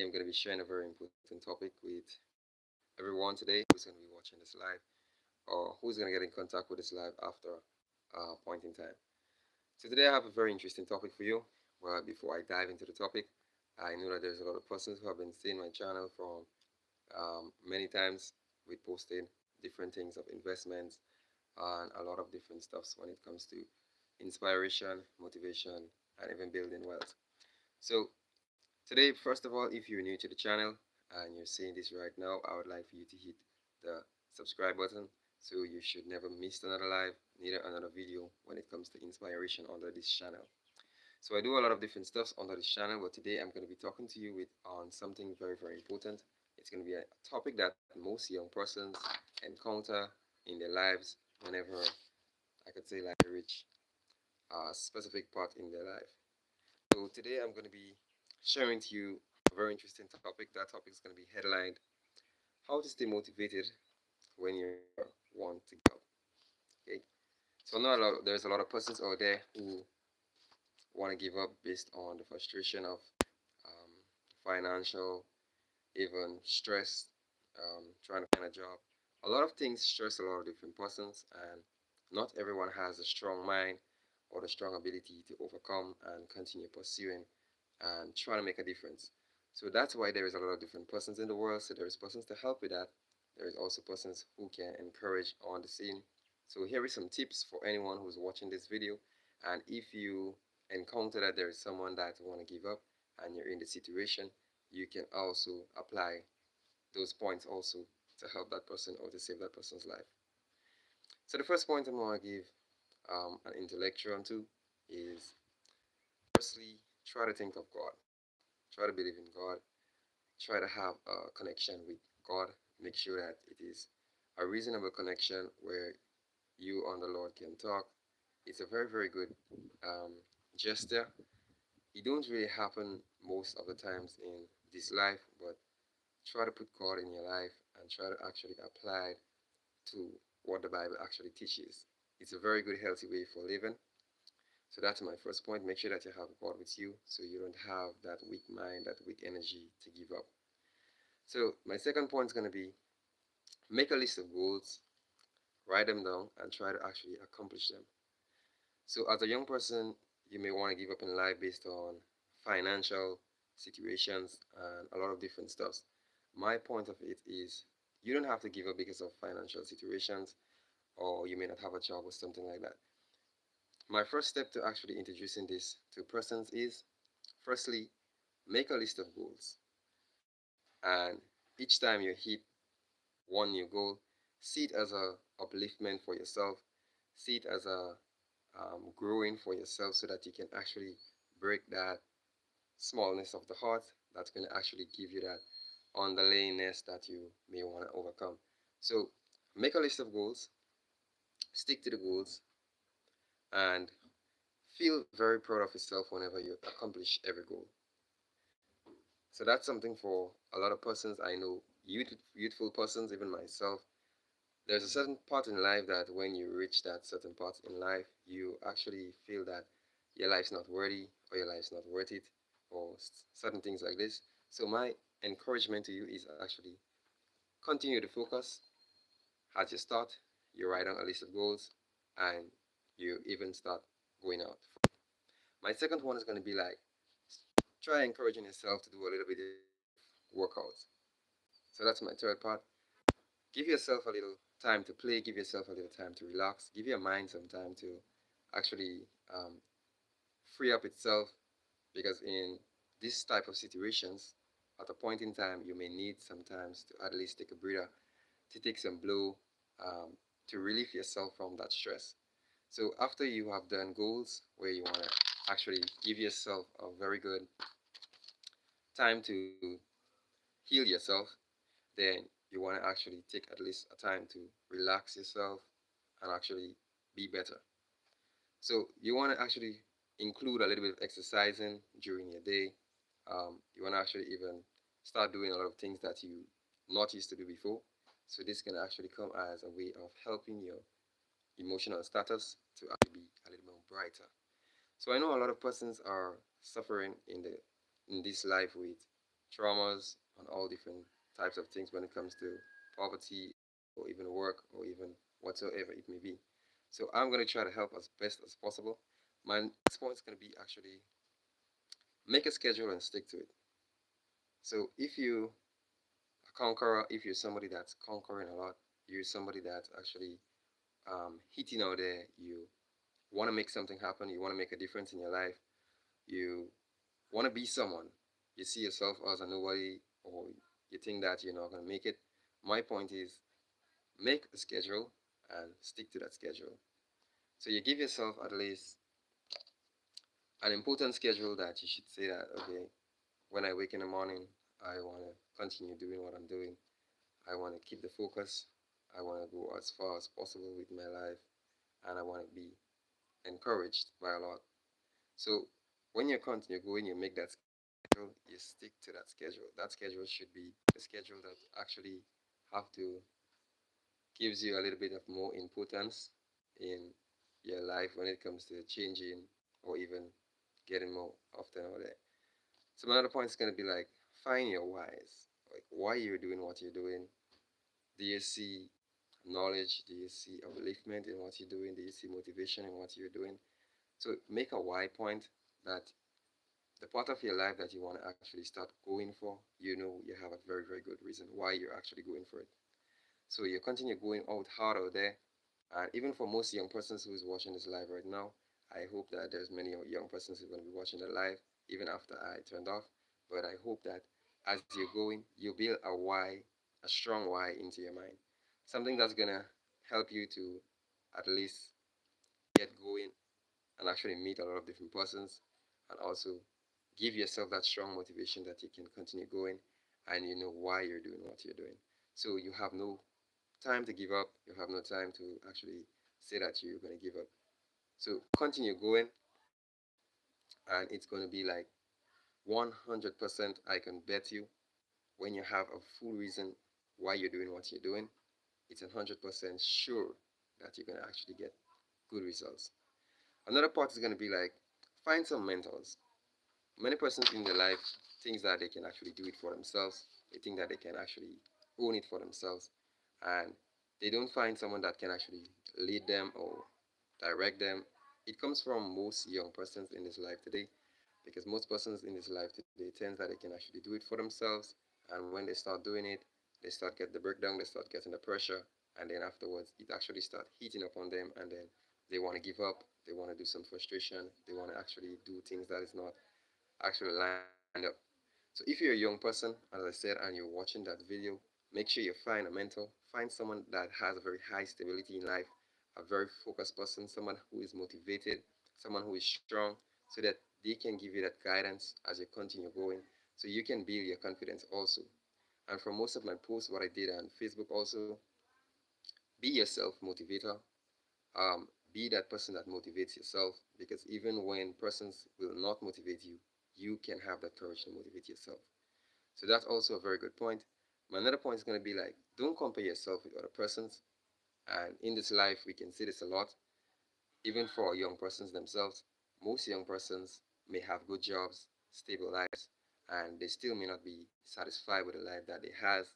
I'm going to be sharing a very important topic with everyone today who's going to be watching this live or who's going to get in contact with this live after a point in time. So today I have a very interesting topic for you. Well, before I dive into the topic, I know that there's a lot of persons who have been seeing my channel from many times. We posted different things of investments and a lot of different stuffs when it comes to inspiration, motivation, and even building wealth. So today, first of all, if you're new to the channel and you're seeing this right now, I would like for you to hit the subscribe button so you should never miss another live, neither another video when it comes to inspiration under this channel. So I do a lot of different stuff under this channel, but today I'm going to be talking to you with on something very important. It's going to be a topic that most young persons encounter in their lives whenever I could say like they reach a specific part in their life. So today I'm going to be sharing to you a very interesting topic. That topic is going to be headlined "How to Stay Motivated When You Want to Give Up." Okay, so there's a lot of persons out there who want to give up based on the frustration of um, financial, even stress, trying to find a job. A lot of things stress a lot of different persons, and not everyone has a strong mind or the strong ability to overcome and continue pursuing and trying to make a difference. So that's why there is a lot of different persons in the world. So there is persons to help with that. There is also persons who can encourage on the scene. So here is some tips for anyone who's watching this video. And if you encounter that there is someone that want to give up and you're in the situation, you can also apply those points also to help that person or to save that person's life. So the first point I'm going to give an intellectual to is firstly, try to think of God. Try to believe in God. Try to have a connection with God. Make sure that it is a reasonable connection where you and the Lord can talk. It's a very good um, gesture. It don't really happen most of the times in this life, but try to put God in your life and try to actually apply to what the Bible actually teaches. It's a very good healthy way for living. So that's my first point. Make sure that you have God with you so you don't have that weak mind, that weak energy to give up. So my second point is going to be make a list of goals, write them down, and try to actually accomplish them. So as a young person, you may want to give up in life based on financial situations and a lot of different stuff. My point of it is you don't have to give up because of financial situations or you may not have a job or something like that. My first step to actually introducing this to persons is firstly, make a list of goals. And each time you hit one new goal, see it as a upliftment for yourself, see it as a growing for yourself so that you can actually break that smallness of the heart that's going to actually give you that underlayingness that you may want to overcome. So make a list of goals, stick to the goals, and feel very proud of yourself whenever you accomplish every goal. So that's something for a lot of persons. I know youthful persons, even myself. There's a certain part in life that when you reach that certain part in life, you actually feel that your life's not worthy or your life's not worth it or certain things like this. So my encouragement to you is actually continue to focus. As you start, you write down a list of goals and you even start going out. My second one is going to be like try encouraging yourself to do a little bit of workouts. So that's my third part. Give yourself a little time to play, give yourself a little time to relax, give your mind some time to actually free up itself because in this type of situations, at a point in time, you may need sometimes to at least take a breather, to take some blow, um, to relieve yourself from that stress. So after you have done goals where you want to actually give yourself a very good time to heal yourself, then you want to actually take at least a time to relax yourself and actually be better. So you want to actually include a little bit of exercising during your day. You want to actually even start doing a lot of things that you not used to do before. So this can actually come as a way of helping your emotional status to actually be a little more brighter. So I know a lot of persons are suffering in this life with traumas, on all different types of things when it comes to poverty or even work or even whatsoever it may be. So I'm going to try to help as best as possible. My next point is going to be actually make a schedule and stick to it. So if you a conqueror, if you're somebody that's conquering a lot, you're somebody that's actually hitting out there, you want to make something happen, you want to make a difference in your life, you want to be someone, you see yourself as a nobody, or you think that you're not going to make it. My point is make a schedule and stick to that schedule. So you give yourself at least an important schedule that you should say that, okay, when I wake in the morning, I want to continue doing what I'm doing. I want to keep the focus. I want to go as far as possible with my life, and I want to be encouraged by a lot. So when you continue going, you make that schedule, you stick to that schedule. That schedule should be a schedule that actually have to gives you a little bit of more importance in your life when it comes to changing or even getting more often or there. So another point is going to be like find your whys, like why you're doing what you're doing. Do you see knowledge? Do you see upliftment in what you're doing? Do you see motivation in what you're doing? So make a why point that the part of your life that you want to actually start going for, you know you have a very, very good reason why you're actually going for it. So you continue going out hard out there. And even for most young persons who is watching this live right now, I hope that there's many young persons who are going to be watching the live even after I turned off. But I hope that as you're going, you build a why, a strong why into your mind. Something that's going to help you to at least get going and actually meet a lot of different persons and also give yourself that strong motivation that you can continue going and you know why you're doing what you're doing. So you have no time to give up. You have no time to actually say that you're going to give up. So continue going, and it's going to be like 100% I can bet you when you have a full reason why you're doing what you're doing, it's 100% sure that you're going to actually get good results. Another part is going to be like find some mentors. Many persons in their life think that they can actually do it for themselves. They think that they can actually own it for themselves, and they don't find someone that can actually lead them or direct them. It comes from most young persons in this life today, because most persons in this life today tend that they can actually do it for themselves, and when they start doing it, they start get the breakdown, they start getting the pressure, and then afterwards it actually start heating up on them, and then they want to give up, they want to do some frustration, they want to actually do things that is not actually lined up. So if you're a young person, as I said, and you're watching that video, make sure you find a mentor, find someone that has a very high stability in life, a very focused person, someone who is motivated, someone who is strong, so that they can give you that guidance as you continue going, so you can build your confidence also. And for most of my posts, what I did on Facebook also, be yourself motivator. Be that person that motivates yourself, because even when persons will not motivate you, you can have that courage to motivate yourself. So that's also a very good point. My another point is going to be like, don't compare yourself with other persons. And in this life, we can see this a lot, even for young persons themselves. Most young persons may have good jobs, stable lives, and they still may not be satisfied with the life that they have,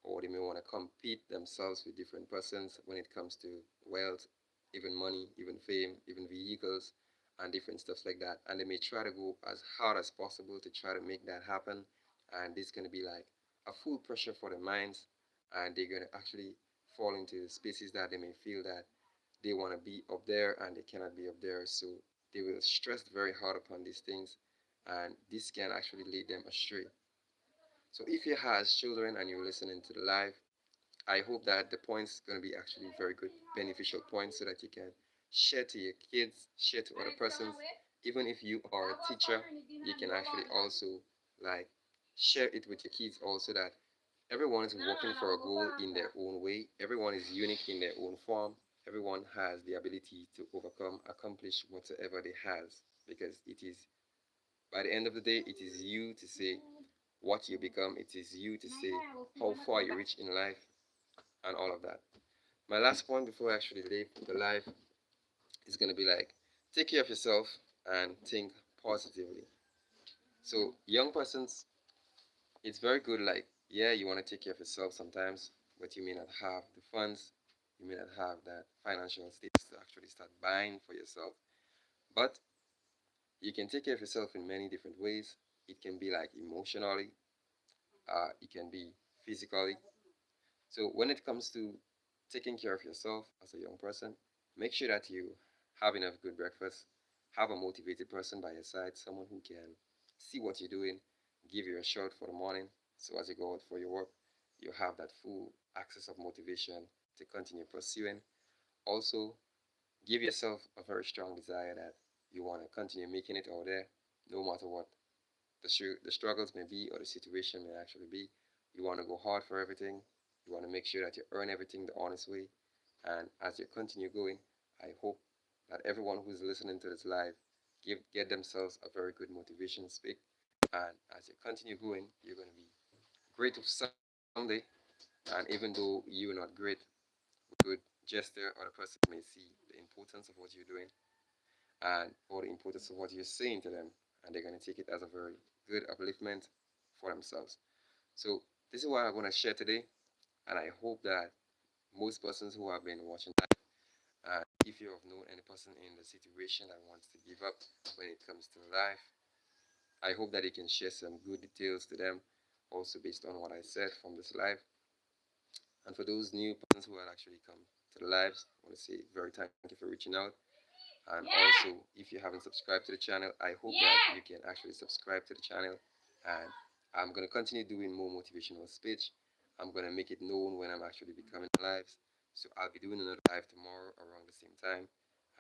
or they may want to compete themselves with different persons when it comes to wealth, even money, even fame, even vehicles, and different stuff like that. And they may try to go as hard as possible to try to make that happen. And this is going to be like a full pressure for their minds, and they're going to actually fall into spaces that they may feel that they want to be up there and they cannot be up there. So they will stress very hard upon these things, and this can actually lead them astray. So if you has children and you're listening to the live, I hope that the points going to be actually very good, beneficial points, so that you can share to your kids, share to other persons. Even if you are a teacher, you can actually also like share it with your kids also, that everyone is working for a goal in their own way. Everyone is unique in their own form. Everyone has the ability to overcome, accomplish whatever they has, because it is by the end of the day, it is you to say what you become. It is you to say how far you reach in life and all of that. My last point before I actually leave the live is going to be like, take care of yourself and think positively. So young persons, It's very good. Like, yeah, you want to take care of yourself sometimes, but you may not have the funds, you may not have that financial status to actually start buying for yourself. But you can take care of yourself in many different ways. It can be like emotionally, it can be physically. So when it comes to taking care of yourself as a young person, make sure that you have enough good breakfast, have a motivated person by your side, someone who can see what you're doing, give you a shout for the morning. So as you go out for your work, you have that full access of motivation to continue pursuing. Also, give yourself a very strong desire that you want to continue making it out there, no matter what the struggles may be or the situation may actually be. You want to go hard for everything. You want to make sure that you earn everything the honest way. And as you continue going, I hope that everyone who's listening to this live get themselves a very good motivation speak. And as you continue going, you're going to be great someday. And even though you're not great, good gesture or the person may see the importance of what you're doing and or the importance of what you're saying to them, and they're going to take it as a very good upliftment for themselves. So this is what I want to share today, and I hope that most persons who have been watching life, and if you have known any person in the situation that wants to give up when it comes to life, I hope that you can share some good details to them, also based on what I said from this live. And for those new persons who have actually come to the lives, I want to say very thank you for reaching out. And also, if you haven't subscribed to the channel, I hope that you can actually subscribe to the channel. And I'm going to continue doing more motivational speech. I'm going to make it known when I'm actually becoming lives. So I'll be doing another live tomorrow around the same time.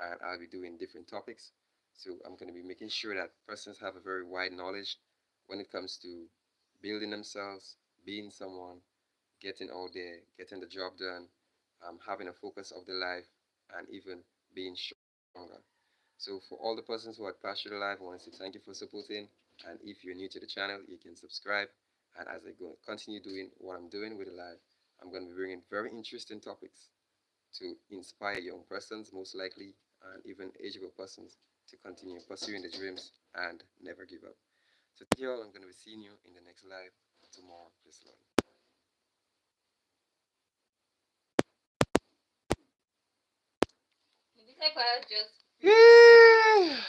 And I'll be doing different topics. So I'm going to be making sure that persons have a very wide knowledge when it comes to building themselves, being someone, getting out there, getting the job done, having a focus of the life, and even being stronger. So for all the persons who are past through the life, I want to say thank you for supporting. And if you're new to the channel, you can subscribe. And as I go continue doing what I'm doing with the live, I'm going to be bringing very interesting topics to inspire young persons, most likely, and even ageable persons to continue pursuing the dreams and never give up. So thank you all. I'm going to be seeing you in the next live tomorrow. Peace, Lord. Yeah.